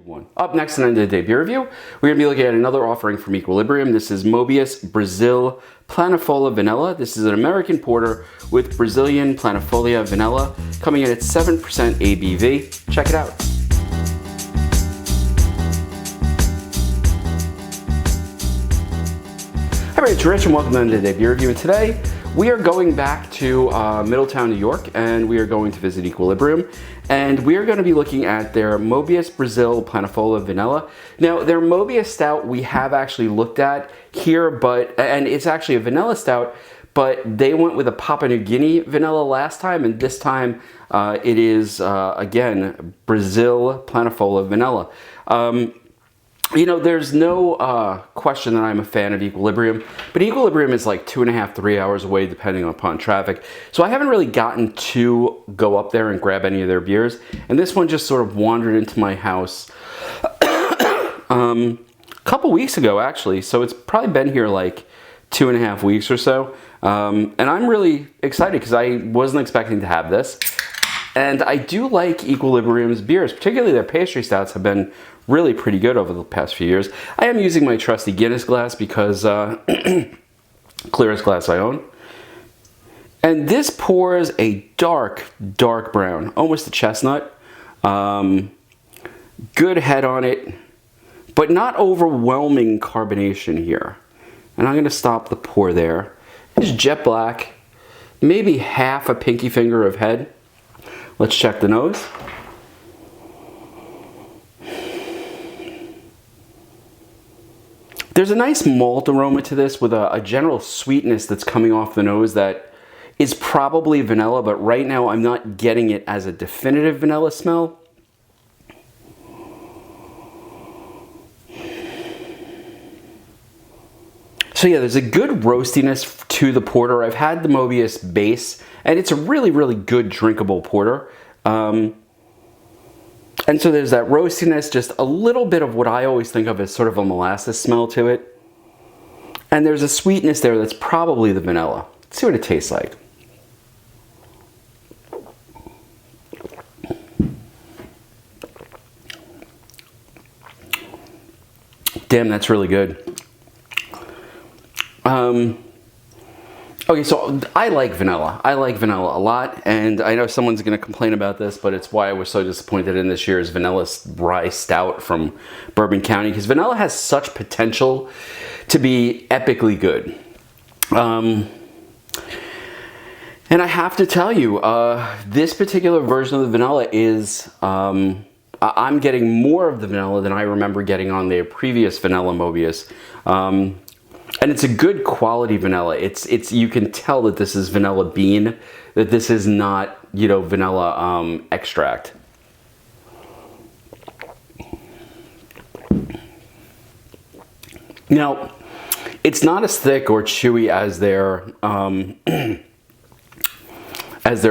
One. Up next on the day beer review, we're going to be looking at another offering from Equilibrium. This is Möbius Brazil Plainifolia Vanilla. This is an American porter with Brazilian Planifolia Vanilla, coming in at 7% ABV. Check it out. Hi, everybody, it's Rich and welcome to the day beer review. And today we are going back to Middletown, New York, and we are going to visit Equilibrium. And we are going to be looking at their Möbius Brazil Plainifolia Vanilla. Now, their Möbius Stout we have actually looked at here, and it's actually a vanilla stout, but they went with a Papua New Guinea vanilla last time, and this time it is, again, Brazil Plainifolia Vanilla. You know, there's no question that I'm a fan of Equilibrium, but Equilibrium is like 2.5, 3 hours away depending upon traffic. So I haven't really gotten to go up there and grab any of their beers. And this one just sort of wandered into my house a couple weeks ago, actually. So it's probably been here like 2.5 weeks or so. And I'm really excited because I wasn't expecting to have this. And I do like Equilibrium's beers, particularly their pastry stouts have been really pretty good over the past few years. I am using my trusty Guinness glass because clearest glass I own. And this pours a dark, dark brown, almost a chestnut. Good head on it, but not overwhelming carbonation here. And I'm going to stop the pour there. It's jet black, maybe half a pinky finger of head. Let's check the nose. There's a nice malt aroma to this with a general sweetness that's coming off the nose that is probably vanilla, but right now I'm not getting it as a definitive vanilla smell. So yeah, there's a good roastiness to the porter. I've had the Möbius base, and it's a really, really good drinkable porter. And so there's that roastiness, just a little bit of what I always think of as sort of a molasses smell to it. And there's a sweetness there that's probably the vanilla. Let's see what it tastes like. Damn, that's really good. Okay, so I like vanilla. I like vanilla a lot, and I know someone's going to complain about this, but it's why I was so disappointed in this year's vanilla rye stout from Bourbon County, because vanilla has such potential to be epically good. And I have to tell you, this particular version of the vanilla is, I'm getting more of the vanilla than I remember getting on their previous vanilla Möbius. And it's a good quality vanilla. It's you can tell that this is vanilla bean, that this is not, you know, vanilla extract. Now, it's not as thick or chewy as their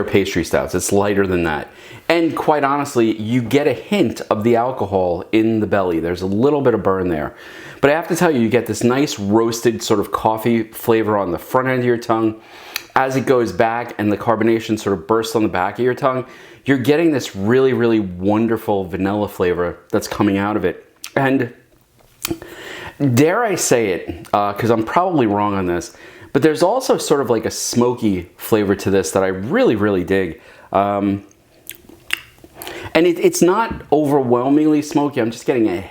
pastry stouts. It's lighter than that. And quite honestly, you get a hint of the alcohol in the belly. There's a little bit of burn there. But I have to tell you, you get this nice roasted sort of coffee flavor on the front end of your tongue. As it goes back and the carbonation sort of bursts on the back of your tongue, you're getting this really, really wonderful vanilla flavor that's coming out of it. And dare I say it, because I'm probably wrong on this, but there's also sort of like a smoky flavor to this that I really, really dig. And it's not overwhelmingly smoky. I'm just getting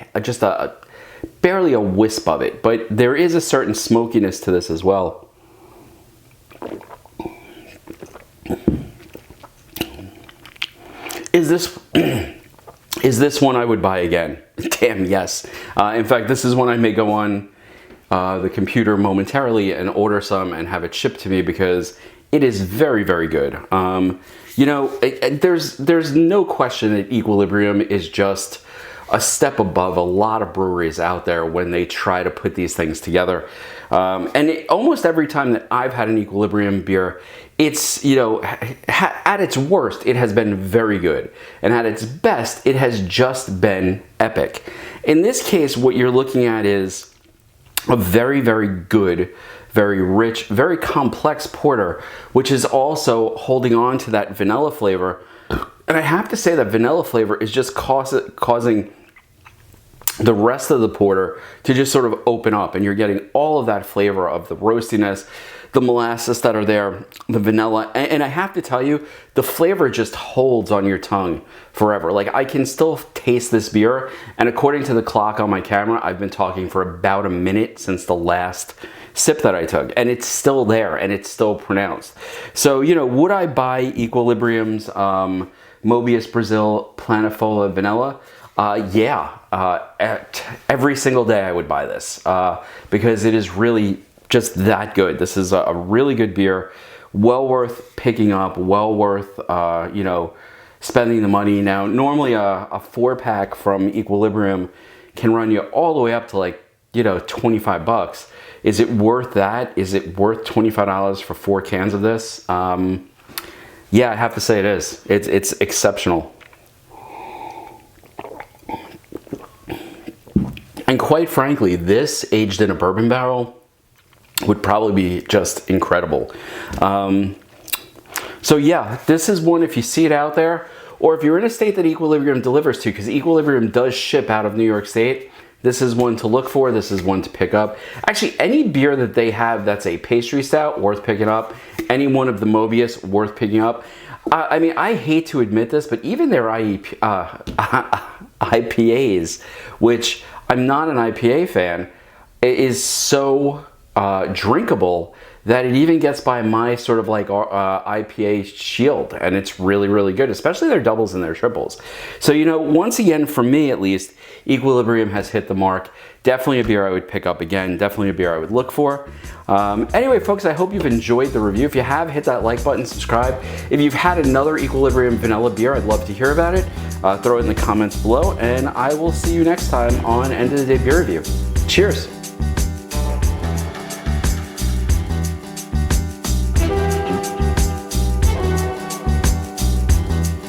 barely a wisp of it, but there is a certain smokiness to this as well. Is this one I would buy again? Damn, yes. In fact, this is one I may go on the computer momentarily and order some and have it shipped to me because it is very, very good. You know, there's no question that Equilibrium is just a step above a lot of breweries out there when they try to put these things together. And almost every time that I've had an Equilibrium beer, it's, you know, at its worst, it has been very good. And at its best, it has just been epic. In this case, what you're looking at is a very, very good, very rich, very complex porter, which is also holding on to that vanilla flavor. And I have to say that vanilla flavor is just causing the rest of the porter to just sort of open up, and you're getting all of that flavor of the roastiness, the molasses that are there, the vanilla, and I have to tell you, the flavor just holds on your tongue forever. Like, I can still taste this beer, and according to the clock on my camera, I've been talking for about a minute since the last sip that I took, and it's still there, and it's still pronounced. So, you know, would I buy Equilibrium's Möbius Brazil Planifolia Vanilla? Yeah, every single day I would buy this because it is really just that good. This is a really good beer, well worth picking up, well worth, you know, spending the money. Now, normally a 4-pack from Equilibrium can run you all the way up to, like, you know, 25 bucks. Is it worth that? Is it worth $25 for 4 cans of this? Yeah, I have to say it is. It's exceptional. And quite frankly, this aged in a bourbon barrel would probably be just incredible. So yeah, this is one, if you see it out there, or if you're in a state that Equilibrium delivers to, because Equilibrium does ship out of New York State, this is one to look for. This is one to pick up. Actually, any beer that they have that's a pastry stout, worth picking up. Any one of the Möbius, worth picking up. I mean, I hate to admit this, but even their IPAs, which I'm not an IPA fan, is so drinkable that it even gets by my sort of like IPA shield, and it's really, really good, especially their doubles and their triples. So, you know, once again, for me at least, Equilibrium has hit the mark. Definitely a beer I would pick up again, definitely a beer I would look for. Anyway, folks, I hope you've enjoyed the review. If you have, hit that like button, subscribe. If you've had another Equilibrium vanilla beer, I'd love to hear about it. Throw it in the comments below, and I will see you next time on End of the Day Beer Review. Cheers.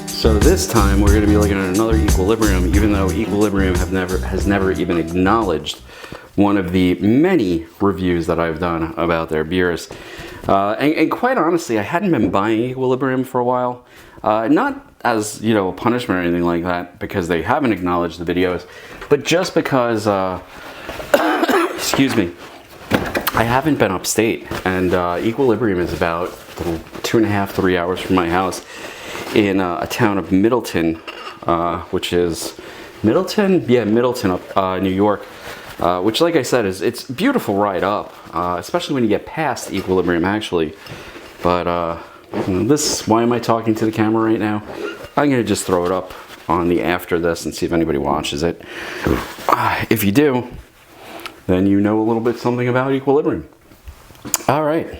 So this time we're going to be looking at another Equilibrium, even though Equilibrium has never even acknowledged one of the many reviews that I've done about their beers. And quite honestly, I hadn't been buying Equilibrium for a while. Not as, you know, a punishment or anything like that, because they haven't acknowledged the videos, but just because, excuse me, I haven't been upstate, and Equilibrium is about 2.5, 3 hours from my house, in a town of Middleton, which is Middleton? Yeah, Middleton, up New York, which, like I said, it's a beautiful ride up, especially when you get past Equilibrium, actually. But why am I talking to the camera right now? I'm going to just throw it up on the after this and see if anybody watches it. If you do, then you know a little bit something about Equilibrium. All right.